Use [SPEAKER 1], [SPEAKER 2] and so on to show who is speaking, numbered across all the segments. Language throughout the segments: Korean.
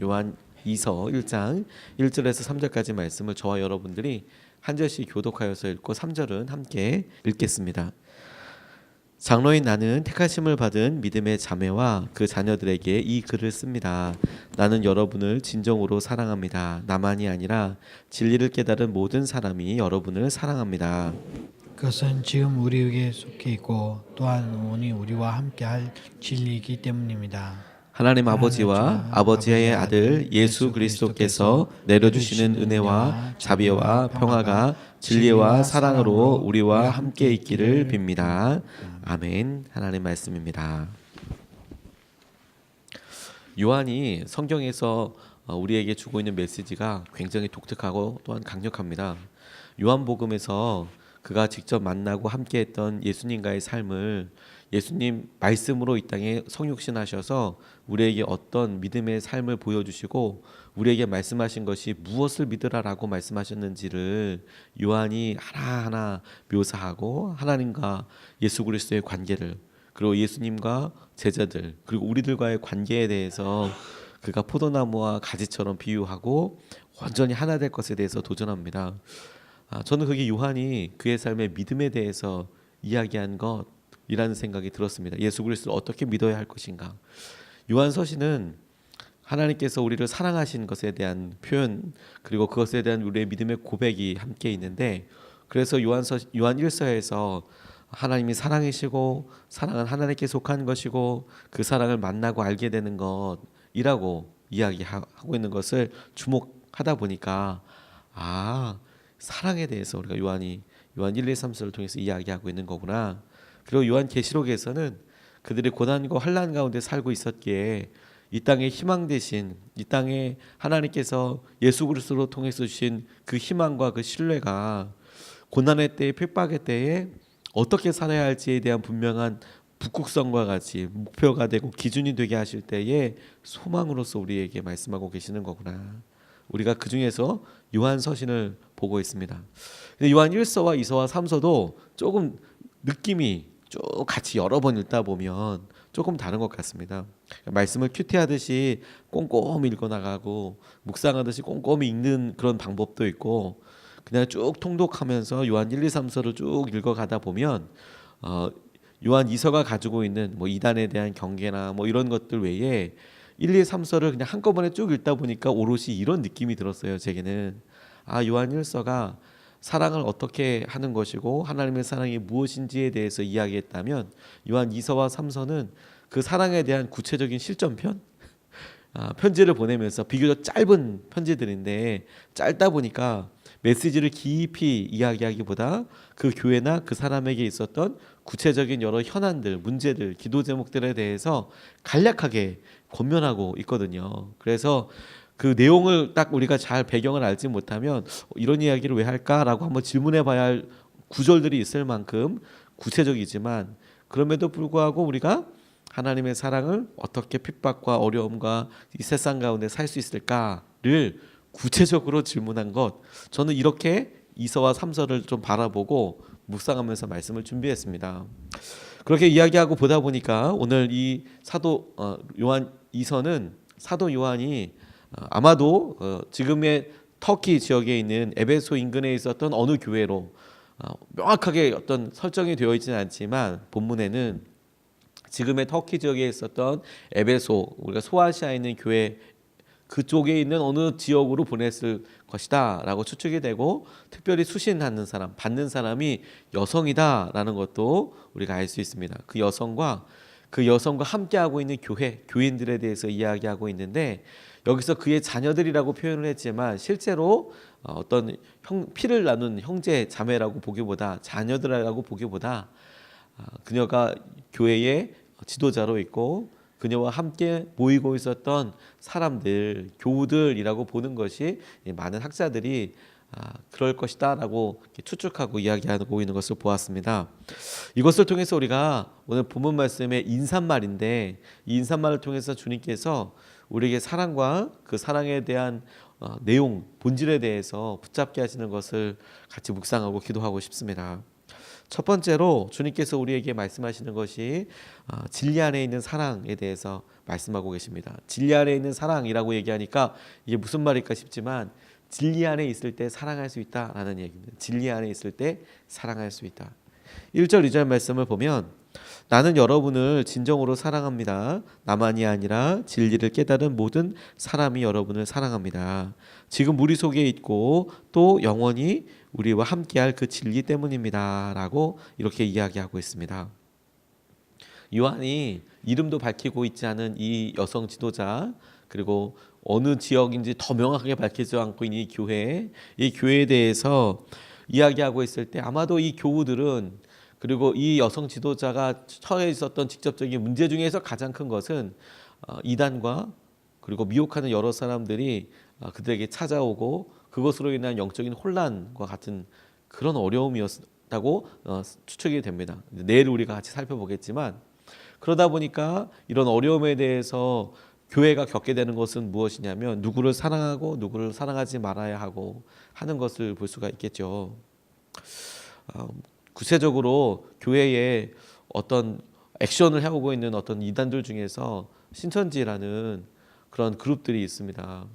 [SPEAKER 1] 요한 2서 1장 1절에서 3절까지 말씀을 저와 여러분들이 한 절씩 교독하여서 읽고 3절은 함께 읽겠습니다. 장로인 나는 택하심을 받은 믿음의 자매와 그 자녀들에게 이 글을 씁니다. 나는 여러분을 진정으로 사랑합니다. 나만이 아니라 진리를 깨달은 모든 사람이 여러분을 사랑합니다.
[SPEAKER 2] 그것은 지금 우리에게 속해 있고 또한 오니 우리와 함께할 진리이기 때문입니다.
[SPEAKER 1] 하나님 아버지와 아버지의 아들 예수 그리스도께서 내려주시는 은혜와 자비와 평화가 진리와 사랑으로 우리와 함께 있기를 빕니다. 아멘. 하나님 말씀입니다. 요한이 성경에서 우리에게 주고 있는 메시지가 굉장히 독특하고 또한 강력합니다. 요한복음에서 그가 직접 만나고 함께했던 예수님과의 삶을 예수님 말씀으로 이 땅에 성육신하셔서 우리에게 어떤 믿음의 삶을 보여주시고 우리에게 말씀하신 것이 무엇을 믿으라라고 말씀하셨는지를 요한이 하나하나 묘사하고 하나님과 예수 그리스도의 관계를 그리고 예수님과 제자들 그리고 우리들과의 관계에 대해서 그가 포도나무와 가지처럼 비유하고 완전히 하나 될 것에 대해서 도전합니다. 저는 그게 요한이 그의 삶의 믿음에 대해서 이야기한 것이라는 생각이 들었습니다. 예수 그리스도를 어떻게 믿어야 할 것인가. 요한 서신은 하나님께서 우리를 사랑하신 것에 대한 표현 그리고 그것에 대한 우리의 믿음의 고백이 함께 있는데 그래서 요한 1서에서 하나님이 사랑이시고 사랑은 하나님께 속한 것이고 그 사랑을 만나고 알게 되는 것이라고 이야기하고 있는 것을 주목하다 보니까 사랑에 대해서 우리가 요한 1, 2, 3서를 통해서 이야기하고 있는 거구나. 그리고 요한 계시록에서는 그들이 고난과 환난 가운데 살고 있었기에 이 땅의 희망 대신 이 땅에 하나님께서 예수 그리스도로 통해서 주신 그 희망과 그 신뢰가 고난의 때에 핍박의 때에 어떻게 살아야 할지에 대한 분명한 북극성과 같이 목표가 되고 기준이 되게 하실 때에 소망으로서 우리에게 말씀하고 계시는 거구나. 우리가 그 중에서 요한 서신을 보고 있습니다. 근데 요한 1서와 2서와 3서도 조금 느낌이 쭉 같이 여러 번 읽다 보면 조금 다른 것 같습니다. 말씀을 큐티하듯이 꼼꼼히 읽어나가고 묵상하듯이 꼼꼼히 읽는 그런 방법도 있고 그냥 쭉 통독하면서 요한 1, 2, 3서를 쭉 읽어가다 보면 요한 2서가 가지고 있는 뭐 이단에 대한 경계나 뭐 이런 것들 외에 1, 2, 3서를 그냥 한꺼번에 쭉 읽다 보니까 오롯이 이런 느낌이 들었어요. 제게는 요한 1서가 사랑을 어떻게 하는 것이고 하나님의 사랑이 무엇인지에 대해서 이야기했다면 요한 2서와 3서는 그 사랑에 대한 구체적인 실전편 편지를 보내면서 비교적 짧은 편지들인데 짧다 보니까 메시지를 깊이 이야기하기보다 그 교회나 그 사람에게 있었던 구체적인 여러 현안들, 문제들, 기도 제목들에 대해서 간략하게 권면하고 있거든요. 그래서 그 내용을 딱 우리가 잘 배경을 알지 못하면 이런 이야기를 왜 할까라고 한번 질문해 봐야 할 구절들이 있을 만큼 구체적이지만 그럼에도 불구하고 우리가 하나님의 사랑을 어떻게 핍박과 어려움과 이 세상 가운데 살 수 있을까를 구체적으로 질문한 것, 저는 이렇게 2서와 3서를 좀 바라보고 묵상하면서 말씀을 준비했습니다. 그렇게 이야기하고 보다 보니까 오늘 이 사도 요한 2서는 사도 요한이 아마도 지금의 터키 지역에 있는 에베소 인근에 있었던 어느 교회로 명확하게 어떤 설정이 되어 있지는 않지만 본문에는 지금의 터키 지역에 있었던 에베소, 우리가 소아시아에 있는 교회 그쪽에 있는 어느 지역으로 보냈을 것이다 라고 추측이 되고 특별히 수신하는 사람, 받는 사람이 여성이다 라는 것도 우리가 알 수 있습니다. 그 여성과 함께하고 있는 교인들에 대해서 이야기하고 있는데 여기서 그의 자녀들이라고 표현을 했지만 실제로 어떤 피를 나눈 형제 자매라고 보기보다 자녀들이라고 보기보다 그녀가 교회의 지도자로 있고 그녀와 함께 모이고 있었던 사람들, 교우들이라고 보는 것이 많은 학자들이 그럴 것이다 라고 추측하고 이야기하고 있는 것을 보았습니다. 이것을 통해서 우리가 오늘 본문 말씀의 인사말인데 이 인사말을 통해서 주님께서 우리에게 사랑과 그 사랑에 대한 내용, 본질에 대해서 붙잡게 하시는 것을 같이 묵상하고 기도하고 싶습니다. 첫 번째로 주님께서 우리에게 말씀하시는 것이 진리 안에 있는 사랑에 대해서 말씀하고 계십니다. 진리 안에 있는 사랑이라고 얘기하니까 이게 무슨 말일까 싶지만 진리 안에 있을 때 사랑할 수 있다라는 얘기입니다. 진리 안에 있을 때 사랑할 수 있다. 1절 2절 말씀을 보면 나는 여러분을 진정으로 사랑합니다. 나만이 아니라 진리를 깨달은 모든 사람이 여러분을 사랑합니다. 지금 우리 속에 있고 또 영원히 우리와 함께할 그 진리 때문입니다. 라고 이렇게 이야기하고 있습니다. 요한이 이름도 밝히고 있지 않은 이 여성 지도자, 그리고 어느 지역인지 더 명확하게 밝히지 않고 있는 이 교회에 대해서 이야기하고 있을 때 아마도 이 교우들은, 그리고 이 여성 지도자가 처해 있었던 직접적인 문제 중에서 가장 큰 것은 이단과 그리고 미혹하는 여러 사람들이 그들에게 찾아오고 그것으로 인한 영적인 혼란과 같은 그런 어려움이었다고 추측이 됩니다. 내일 우리가 같이 살펴보겠지만, 그러다 보니까 이런 어려움에 대해서 교회가 겪게 되는 것은 무엇이냐면 누구를 사랑하고 누구를 사랑하지 말아야 하고 하는 것을 볼 수가 있겠죠. 구체적으로 교회에 어떤 액션을 해오고 있는 어떤 이단들 중에서 신천지라는 그런 그룹들이 있습니다.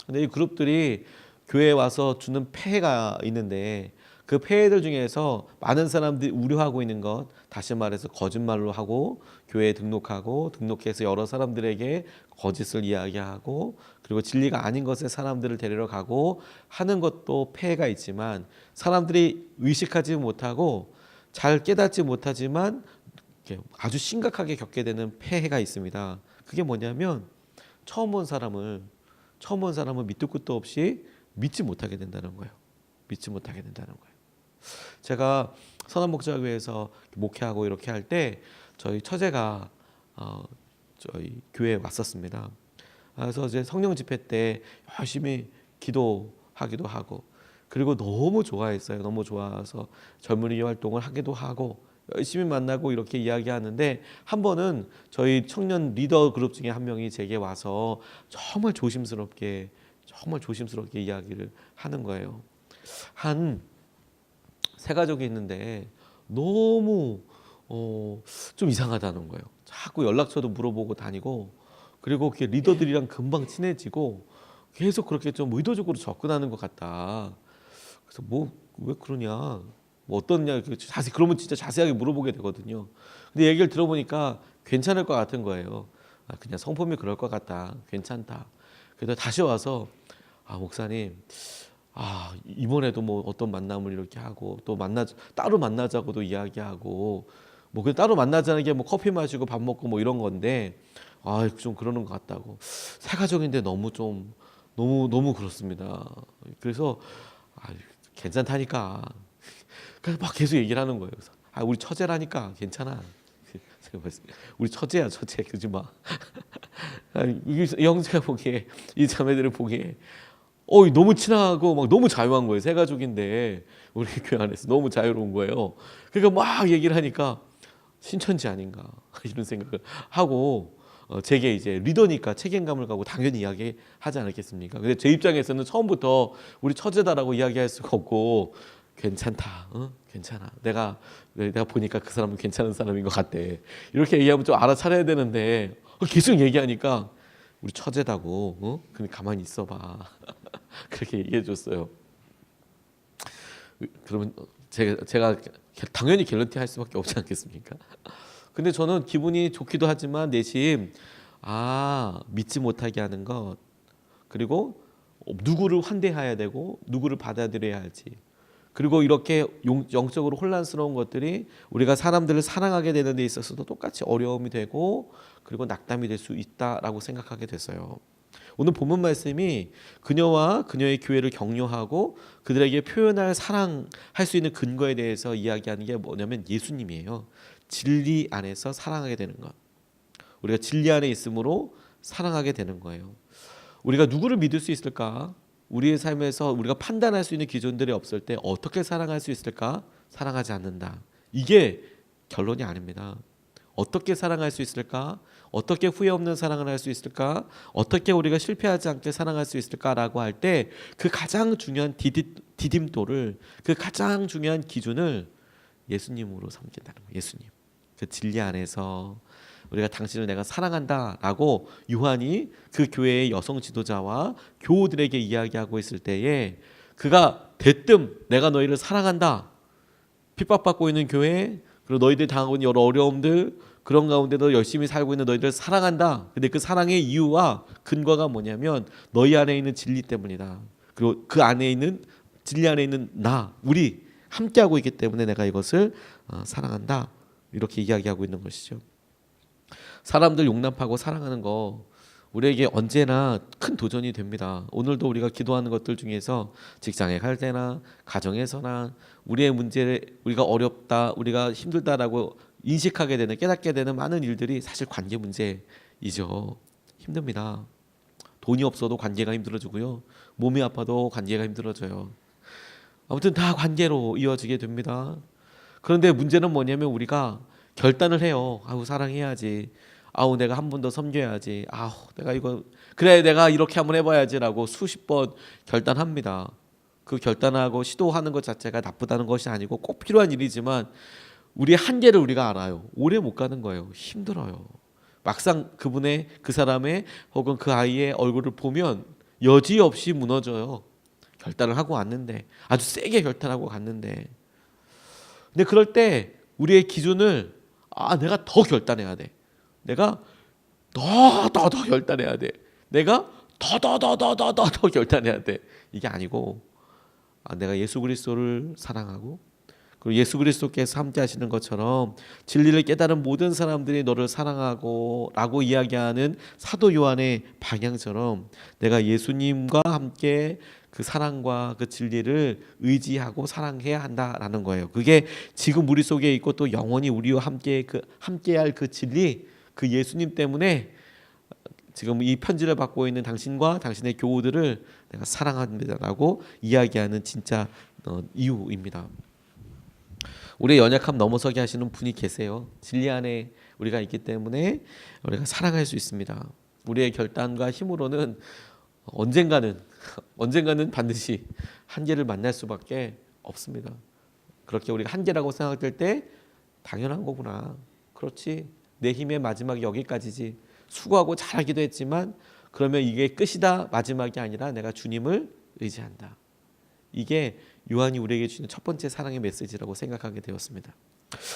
[SPEAKER 1] 근데 이 그룹들이 교회에 와서 주는 폐해가 있는데, 그 폐해들 중에서 많은 사람들이 우려하고 있는 것, 다시 말해서 거짓말로 하고 교회에 등록해서 여러 사람들에게 거짓을 이야기하고, 그리고 진리가 아닌 것에 사람들을 데리러 가고 하는 것도 폐해가 있지만, 사람들이 의식하지 못하고 잘 깨닫지 못하지만 아주 심각하게 겪게 되는 폐해가 있습니다. 그게 뭐냐면 처음 본 사람은 밑도 끝도 없이 믿지 못하게 된다는 거예요. 믿지 못하게 된다는 거예요. 제가 선한목자교회에서 목회하고 이렇게 할 때 저희 처제가 저희 교회에 왔었습니다. 그래서 이제 성령 집회 때 열심히 기도하기도 하고, 그리고 너무 좋아했어요. 너무 좋아서 젊은이 활동을 하기도 하고 열심히 만나고 이렇게 이야기하는데, 한 번은 저희 청년 리더 그룹 중에 한 명이 제게 와서 정말 조심스럽게 이야기를 하는 거예요. 한 세 가족이 있는데 너무 좀 이상하다는 거예요. 자꾸 연락처도 물어보고 다니고, 그리고 그 리더들이랑 금방 친해지고 계속 그렇게 좀 의도적으로 접근하는 것 같다. 그래서 왜 그러냐, 어떻냐, 자세히 그러면 진짜 자세하게 물어보게 되거든요. 근데 얘기를 들어보니까 괜찮을 것 같은 거예요. 그냥 성품이 그럴 것 같다, 괜찮다. 그래서 다시 와서 목사님, 이번에도 뭐 어떤 만남을 이렇게 하고 또 따로 만나자고도 이야기하고, 뭐 그 따로 만나자는 게 뭐 커피 마시고 밥 먹고 뭐 이런 건데 좀 그러는 것 같다고. 새 가족인데 너무 그렇습니다. 그래서 괜찮다니까. 그래서 막 계속 얘기를 하는 거예요. 그래서 우리 처제라니까 괜찮아. 우리 처제야, 처제. 그러지 마. 이 형제가 보기에, 이 자매들을 보기에 너무 친하고 막 너무 자유한 거예요. 새 가족인데 우리 교회 안에서 너무 자유로운 거예요. 그러니까 막 얘기를 하니까 신천지 아닌가 이런 생각을 하고, 제게 이제 리더니까 책임감을 갖고 당연히 이야기하지 않았겠습니까? 근데 제 입장에서는 처음부터 우리 처제다라고 이야기할 수가 없고, 괜찮다, 괜찮아. 내가 보니까 그 사람은 괜찮은 사람인 것 같대. 이렇게 얘기하면 좀 알아차려야 되는데 계속 얘기하니까 우리 처제다고, 그럼 가만히 있어봐. 그렇게 얘기해줬어요. 그러면 제가 당연히 갤런티 할 수밖에 없지 않겠습니까? 근데 저는 기분이 좋기도 하지만 내심 믿지 못하게 하는 것, 그리고 누구를 환대해야 되고 누구를 받아들여야 할지, 그리고 이렇게 영적으로 혼란스러운 것들이 우리가 사람들을 사랑하게 되는 데 있어서도 똑같이 어려움이 되고, 그리고 낙담이 될 수 있다라고 생각하게 됐어요. 오늘 본문 말씀이 그녀와 그녀의 교회를 격려하고 그들에게 표현할 사랑할 수 있는 근거에 대해서 이야기하는 게 뭐냐면 예수님이에요. 진리 안에서 사랑하게 되는 것. 우리가 진리 안에 있으므로 사랑하게 되는 거예요. 우리가 누구를 믿을 수 있을까? 우리의 삶에서 우리가 판단할 수 있는 기준들이 없을 때 어떻게 사랑할 수 있을까? 사랑하지 않는다. 이게 결론이 아닙니다. 어떻게 사랑할 수 있을까? 어떻게 후회 없는 사랑을 할 수 있을까? 어떻게 우리가 실패하지 않게 사랑할 수 있을까라고 할 때 그 가장 중요한 디딤돌을, 그 가장 중요한 기준을 예수님으로 섬긴다는 거예요. 예수님. 그 진리 안에서 우리가 당신을 내가 사랑한다라고 요한이 그 교회의 여성 지도자와 교우들에게 이야기하고 있을 때에 그가 대뜸 내가 너희를 사랑한다. 핍박받고 있는 교회, 그리고 너희들이 당하고 있는 여러 어려움들, 그런 가운데도 열심히 살고 있는 너희들을 사랑한다. 근데 그 사랑의 이유와 근거가 뭐냐면 너희 안에 있는 진리 때문이다. 그리고 그 안에 있는 진리 안에 있는 우리 함께하고 있기 때문에 내가 이것을 사랑한다. 이렇게 이야기하고 있는 것이죠. 사람들 용납하고 사랑하는 거 우리에게 언제나 큰 도전이 됩니다. 오늘도 우리가 기도하는 것들 중에서 직장에 갈 때나 가정에서나 우리의 문제를 우리가 어렵다, 우리가 힘들다라고 인식하게 되는, 깨닫게 되는 많은 일들이 사실 관계 문제이죠. 힘듭니다. 돈이 없어도 관계가 힘들어지고요. 몸이 아파도 관계가 힘들어져요. 아무튼 다 관계로 이어지게 됩니다. 그런데 문제는 뭐냐면 우리가 결단을 해요. 사랑해야지. 내가 한 번 더 섬겨야지. 내가 이거 그래 내가 이렇게 한번 해봐야지라고 수십 번 결단합니다. 그 결단하고 시도하는 것 자체가 나쁘다는 것이 아니고 꼭 필요한 일이지만 우리의 한계를 우리가 알아요. 오래 못 가는 거예요. 힘들어요. 막상 그 사람의 혹은 그 아이의 얼굴을 보면 여지없이 무너져요. 결단을 하고 왔는데 아주 세게 결단하고 갔는데 근데 그럴 때 우리의 기준을 내가 더 결단해야 돼. 내가 더 결단해야 돼. 내가 더 결단해야 돼. 이게 아니고 내가 예수 그리스도를 사랑하고 그리고 예수 그리스도께서 함께 하시는 것처럼 진리를 깨달은 모든 사람들이 너를 사랑하고 라고 이야기하는 사도 요한의 방향처럼 내가 예수님과 함께 그 사랑과 그 진리를 의지하고 사랑해야 한다라는 거예요. 그게 지금 우리 속에 있고 또 영원히 우리와 함께할 그 진리, 그 예수님 때문에 지금 이 편지를 받고 있는 당신과 당신의 교우들을 내가 사랑합니다라고 이야기하는 진짜 이유입니다. 우리의 연약함 넘어서게 하시는 분이 계세요. 진리 안에 우리가 있기 때문에 우리가 사랑할 수 있습니다. 우리의 결단과 힘으로는 언젠가는 반드시 한계를 만날 수밖에 없습니다. 그렇게 우리가 한계라고 생각될 때 당연한 거구나. 그렇지. 내 힘의 마지막이 여기까지지. 수고하고 잘하기도 했지만 그러면 이게 끝이다. 마지막이 아니라 내가 주님을 의지한다. 이게 요한이 우리에게 주는 첫 번째 사랑의 메시지라고 생각하게 되었습니다.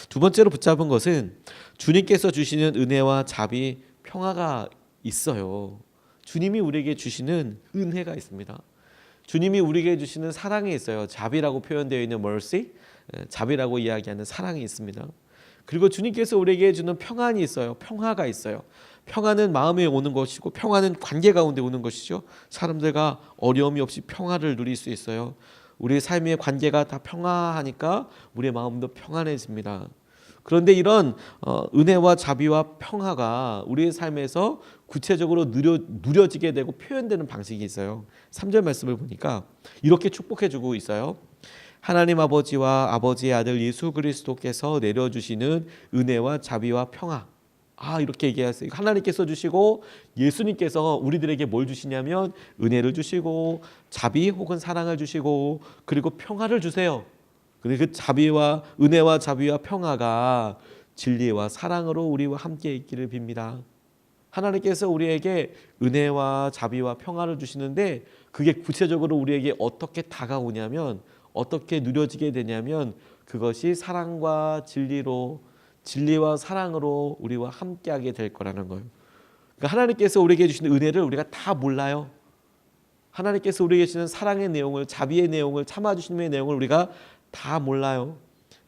[SPEAKER 1] 두 번째로 붙잡은 것은 주님께서 주시는 은혜와 자비, 평화가 있어요. 주님이 우리에게 주시는 은혜가 있습니다. 주님이 우리에게 주시는 사랑이 있어요. 자비라고 표현되어 있는 mercy, 자비라고 이야기하는 사랑이 있습니다. 그리고 주님께서 우리에게 주는 평안이 있어요. 평화가 있어요. 평화는 마음에 오는 것이고 평화는 관계 가운데 오는 것이죠. 사람들과 어려움이 없이 평화를 누릴 수 있어요. 우리 삶의 관계가 다 평화하니까 우리의 마음도 평안해집니다. 그런데 이런 은혜와 자비와 평화가 우리의 삶에서 구체적으로 누려지게 되고 표현되는 방식이 있어요. 3절 말씀을 보니까 이렇게 축복해주고 있어요. 하나님 아버지와 아버지의 아들 예수 그리스도께서 내려주시는 은혜와 자비와 평화. 이렇게 얘기하세요. 하나님께서 주시고 예수님께서 우리들에게 뭘 주시냐면 은혜를 주시고 자비 혹은 사랑을 주시고 그리고 평화를 주세요. 근데 그 자비와 은혜와 자비와 평화가 진리와 사랑으로 우리와 함께 있기를 빕니다. 하나님께서 우리에게 은혜와 자비와 평화를 주시는데 그게 구체적으로 우리에게 어떻게 다가오냐면 어떻게 누려지게 되냐면 그것이 사랑과 진리와 사랑으로 우리와 함께하게 될 거라는 거예요. 그러니까 하나님께서 우리에게 주시는 은혜를 우리가 다 몰라요. 하나님께서 우리에게 주시는 사랑의 내용을, 자비의 내용을, 참아주심의 내용을 우리가 다 몰라요.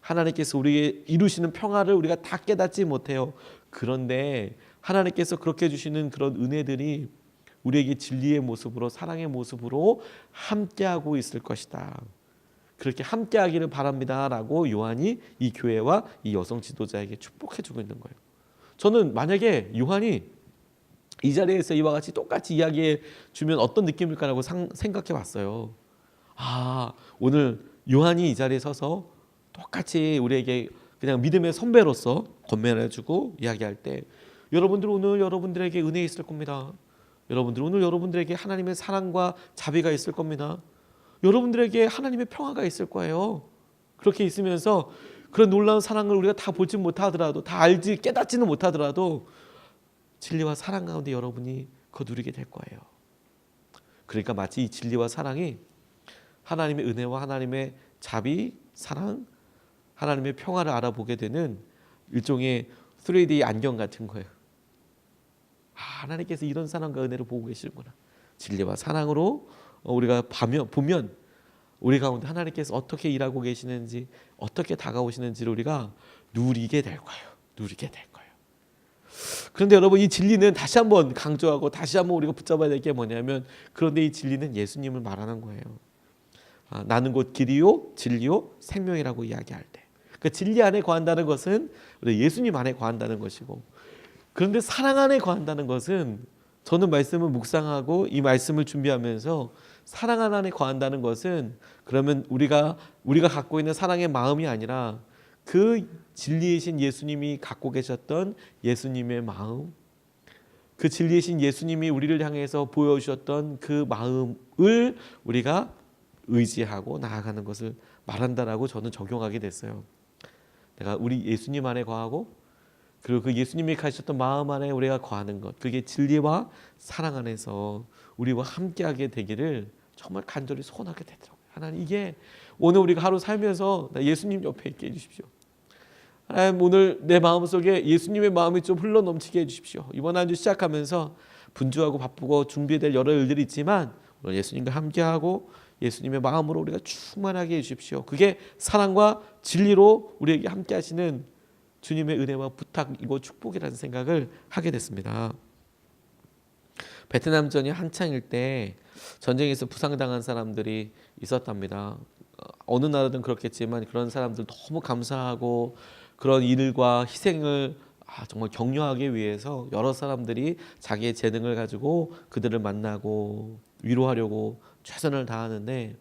[SPEAKER 1] 하나님께서 우리에게 이루시는 평화를 우리가 다 깨닫지 못해요. 그런데 하나님께서 그렇게 주시는 그런 은혜들이 우리에게 진리의 모습으로 사랑의 모습으로 함께하고 있을 것이다. 그렇게 함께하기를 바랍니다라고 요한이 이 교회와 이 여성 지도자에게 축복해주고 있는 거예요. 저는 만약에 요한이 이 자리에서 이와 같이 똑같이 이야기해 주면 어떤 느낌일까라고 생각해 봤어요. 오늘 요한이 이 자리에 서서 똑같이 우리에게 그냥 믿음의 선배로서 권면해주고 이야기할 때 여러분들 오늘 여러분들에게 은혜 있을 겁니다. 여러분들 오늘 여러분들에게 하나님의 사랑과 자비가 있을 겁니다. 여러분들에게 하나님의 평화가 있을 거예요. 그렇게 있으면서 그런 놀라운 사랑을 우리가 다 보지 못하더라도, 다 알지 깨닫지는 못하더라도 진리와 사랑 가운데 여러분이 그거 누리게 될 거예요. 그러니까 마치 이 진리와 사랑이 하나님의 은혜와 하나님의 자비, 사랑, 하나님의 평화를 알아보게 되는 일종의 3D 안경 같은 거예요. 하나님께서 이런 사랑과 은혜를 보고 계시는구나. 진리와 사랑으로 우리가 보면 우리 가운데 하나님께서 어떻게 일하고 계시는지, 어떻게 다가오시는지를 우리가 누리게 될 거예요. 누리게 될 거예요. 그런데 여러분, 이 진리는 다시 한번 강조하고 다시 한번 우리가 붙잡아야 될 게 뭐냐면, 그런데 이 진리는 예수님을 말하는 거예요. 나는 곧 길이요 진리요 생명이라고 이야기할 때, 그 진리 안에 거한다는 것은 예수님 안에 거한다는 것이고, 그런데 사랑 안에 거한다는 것은, 저는 말씀을 묵상하고 이 말씀을 준비하면서 사랑 안에 거한다는 것은, 그러면 우리가 갖고 있는 사랑의 마음이 아니라 그 진리이신 예수님이 갖고 계셨던 예수님의 마음, 그 진리이신 예수님이 우리를 향해서 보여주셨던 그 마음을 우리가 의지하고 나아가는 것을 말한다라고 저는 적용하게 됐어요. 내가 우리 예수님 안에 거하고, 그리고 그 예수님이 가지셨던 마음 안에 우리가 거하는 것, 그게 진리와 사랑 안에서 우리와 함께하게 되기를 정말 간절히 소원하게 되더라고요. 하나님, 이게 오늘 우리가 하루 살면서 예수님 옆에 있게 해주십시오. 하나님, 오늘 내 마음속에 예수님의 마음이 좀 흘러넘치게 해주십시오. 이번 한 주 시작하면서 분주하고 바쁘고 준비될 여러 일들이 있지만 오늘 예수님과 함께하고 예수님의 마음으로 우리가 충만하게 해주십시오. 그게 사랑과 진리로 우리에게 함께 하시는 주님의 은혜와 부탁이고 축복이라는 생각을 하게 됐습니다. 베트남전이 한창일 때 전쟁에서 부상당한 사람들이 있었답니다. 어느 나라든 그렇겠지만 그런 사람들 너무 감사하고, 그런 일과 희생을 정말 격려하기 위해서 여러 사람들이 자기의 재능을 가지고 그들을 만나고 위로하려고 최선을 다하는데,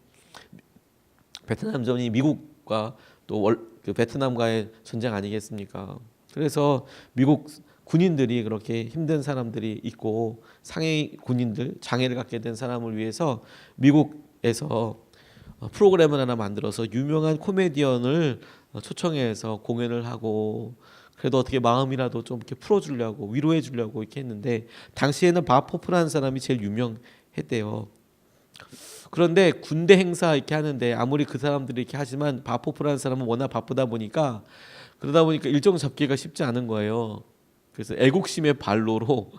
[SPEAKER 1] 베트남전이 미국과 또 그 베트남과의 전쟁 아니겠습니까? 그래서 미국 군인들이 그렇게 힘든 사람들이 있고, 상해 군인들, 장애를 갖게 된 사람을 위해서 미국에서 프로그램을 하나 만들어서 유명한 코미디언을 초청해서 공연을 하고, 그래도 어떻게 마음이라도 좀 이렇게 풀어주려고, 위로해주려고 이렇게 했는데, 당시에는 바포프라는 사람이 제일 유명했대요. 그런데 군대 행사 이렇게 하는데, 아무리 그 사람들이 이렇게 하지만 바포프라는 사람은 워낙 바쁘다 보니까, 그러다 보니까 일정 잡기가 쉽지 않은 거예요. 그래서 애국심의 발로로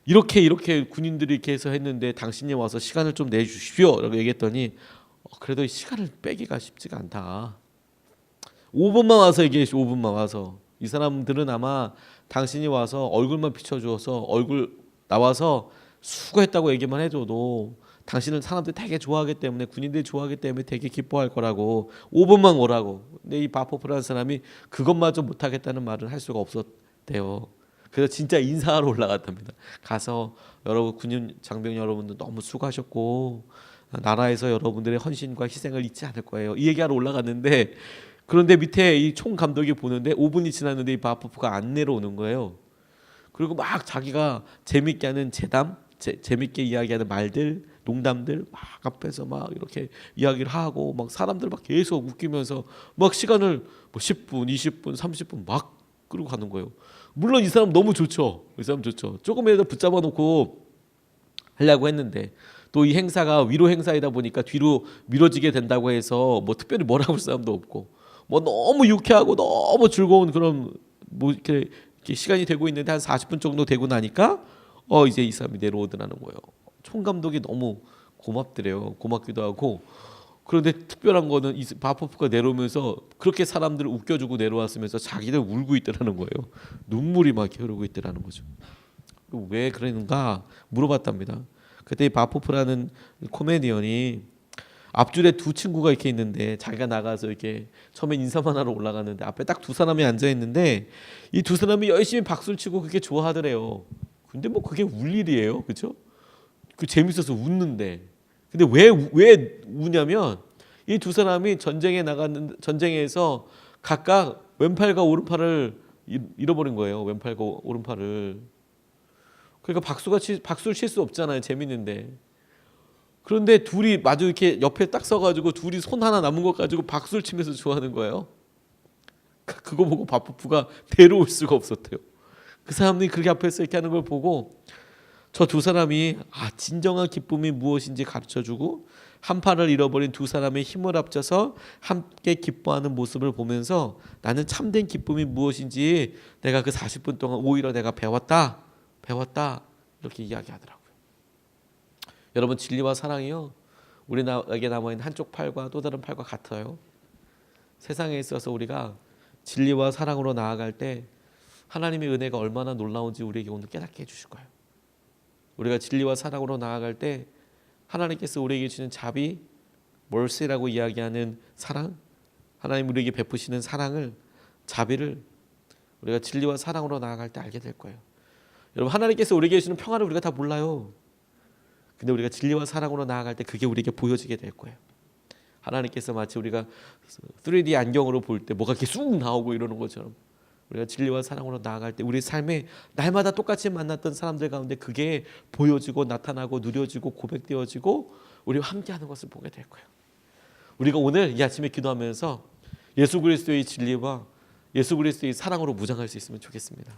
[SPEAKER 1] 이렇게 군인들이 이렇게 해서 했는데 당신이 와서 시간을 좀 내주십시오 라고 얘기했더니, 그래도 시간을 빼기가 쉽지가 않다. 5분만 와서 얘기해, 5분만 와서. 이 사람들은 아마 당신이 와서 얼굴만 비춰주어서, 얼굴 나와서 수고했다고 얘기만 해줘도 당신을 사람들이 되게 좋아하기 때문에, 군인들이 좋아하기 때문에 되게 기뻐할 거라고, 5분만 오라고. 근데 이 바포프라는 사람이 그것마저 못하겠다는 말을 할 수가 없었대요. 그래서 진짜 인사하러 올라갔답니다. 가서, 여러분 군인 장병 여러분들 너무 수고하셨고 나라에서 여러분들의 헌신과 희생을 잊지 않을 거예요, 이 얘기하러 올라갔는데, 그런데 밑에 이 총 감독이 보는데 5분이 지났는데 이 바포프가 안 내려오는 거예요. 그리고 막 자기가 재밌게 하는 재밌게 이야기하는 말들, 농담들 막 앞에서 막 이렇게 이야기를 하고, 막 사람들 막 계속 웃기면서 막 시간을 뭐 10분, 20분, 30분 막 끌고 가는 거예요. 물론 이 사람 너무 좋죠. 이 사람 좋죠. 조금이라도 붙잡아 놓고 하려고 했는데, 또 이 행사가 위로 행사이다 보니까 뒤로 미뤄지게 된다고 해서 뭐 특별히 뭐라고 할 사람도 없고, 뭐 너무 유쾌하고 너무 즐거운 그런 뭐 이렇게 시간이 되고 있는데, 한 40분 정도 되고 나니까 이제 이 사람이 내려오더라는 거예요. 총감독이 너무 고맙더래요. 고맙기도 하고. 그런데 특별한 거는 이 바포프가 내려오면서 그렇게 사람들을 웃겨주고 내려왔으면서 자기들 울고 있더라는 거예요. 눈물이 막 흐르고 있더라는 거죠. 왜 그러는가 물어봤답니다. 그때 이 바포프라는 코미디언이 앞줄에 두 친구가 이렇게 있는데, 자기가 나가서 이렇게 처음에 인사만 하러 올라갔는데 앞에 딱 두 사람이 앉아 있는데, 이 두 사람이 열심히 박수를 치고 그게 좋아하더래요. 근데 뭐 그게 울 일이에요, 그렇죠? 그 재밌어서 웃는데. 근데 왜 우냐면, 이 두 사람이 전쟁에서 각각 왼팔과 오른팔을 잃어버린 거예요. 왼팔과 오른팔을. 그러니까 박수를 칠 수 없잖아요, 재밌는데. 그런데 둘이 마주 이렇게 옆에 딱 서가지고 둘이 손 하나 남은 것 가지고 박수를 치면서 좋아하는 거예요. 그거 보고 밥 부부가 데려올 수가 없었대요. 그 사람들이 그렇게 앞에서 이렇게 하는 걸 보고 저 두 사람이 진정한 기쁨이 무엇인지 가르쳐주고 한 팔을 잃어버린 두 사람의 힘을 합쳐서 함께 기뻐하는 모습을 보면서 나는 참된 기쁨이 무엇인지 내가 그 40분 동안 오히려 내가 배웠다 이렇게 이야기하더라고요. 여러분, 진리와 사랑이요, 우리에게 남아있는 한쪽 팔과 또 다른 팔과 같아요. 세상에 있어서 우리가 진리와 사랑으로 나아갈 때 하나님의 은혜가 얼마나 놀라운지 우리에게 오늘 깨닫게 해주실 거예요. 우리가 진리와 사랑으로 나아갈 때 하나님께서 우리에게 주는 자비, 멀시라고 이야기하는 사랑, 하나님 우리에게 베푸시는 사랑을, 자비를 우리가 진리와 사랑으로 나아갈 때 알게 될 거예요. 여러분, 하나님께서 우리에게 주는 평화를 우리가 다 몰라요. 근데 우리가 진리와 사랑으로 나아갈 때 그게 우리에게 보여지게 될 거예요. 하나님께서 마치 우리가 3D 안경으로 볼 때 뭐가 이렇게 쑥 나오고 이러는 것처럼 우리가 진리와 사랑으로 나아갈 때 우리 삶에 날마다 똑같이 만났던 사람들 가운데 그게 보여지고 나타나고 누려지고 고백되어지고 우리와 함께하는 것을 보게 될 거예요. 우리가 오늘 이 아침에 기도하면서 예수 그리스도의 진리와 예수 그리스도의 사랑으로 무장할 수 있으면 좋겠습니다.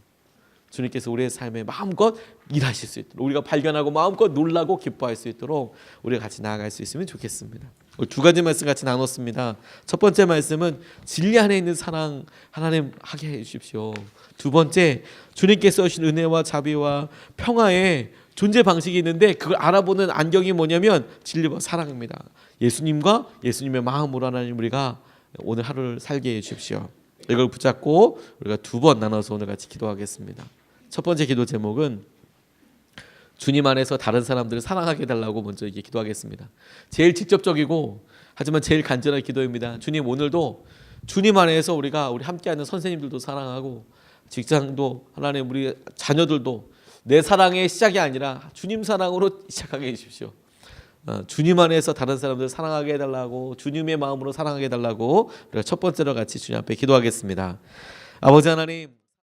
[SPEAKER 1] 주님께서 우리의 삶에 마음껏 일하실 수 있도록, 우리가 발견하고 마음껏 놀라고 기뻐할 수 있도록 우리가 같이 나아갈 수 있으면 좋겠습니다. 두 가지 말씀 같이 나눴습니다. 첫 번째 말씀은 진리 안에 있는 사랑 하나님 하게 해주십시오. 두 번째, 주님께서 주신 은혜와 자비와 평화의 존재 방식이 있는데 그걸 알아보는 안경이 뭐냐면 진리와 사랑입니다. 예수님과 예수님의 마음으로 하나님 우리가 오늘 하루를 살게 해주십시오. 이걸 붙잡고 우리가 두 번 나눠서 오늘 같이 기도하겠습니다. 첫 번째 기도 제목은 주님 안에서 다른 사람들을 사랑하게 해달라고 먼저 이게 기도하겠습니다. 제일 직접적이고 하지만 제일 간절한 기도입니다. 주님, 오늘도 주님 안에서 우리가 우리 함께하는 선생님들도 사랑하고 직장도 하나님 우리 자녀들도 내 사랑의 시작이 아니라 주님 사랑으로 시작하게 해주십시오. 주님 안에서 다른 사람들 사랑하게 해달라고, 주님의 마음으로 사랑하게 해달라고 우리가 첫 번째로 같이 주님 앞에 기도하겠습니다. 아버지 하나님,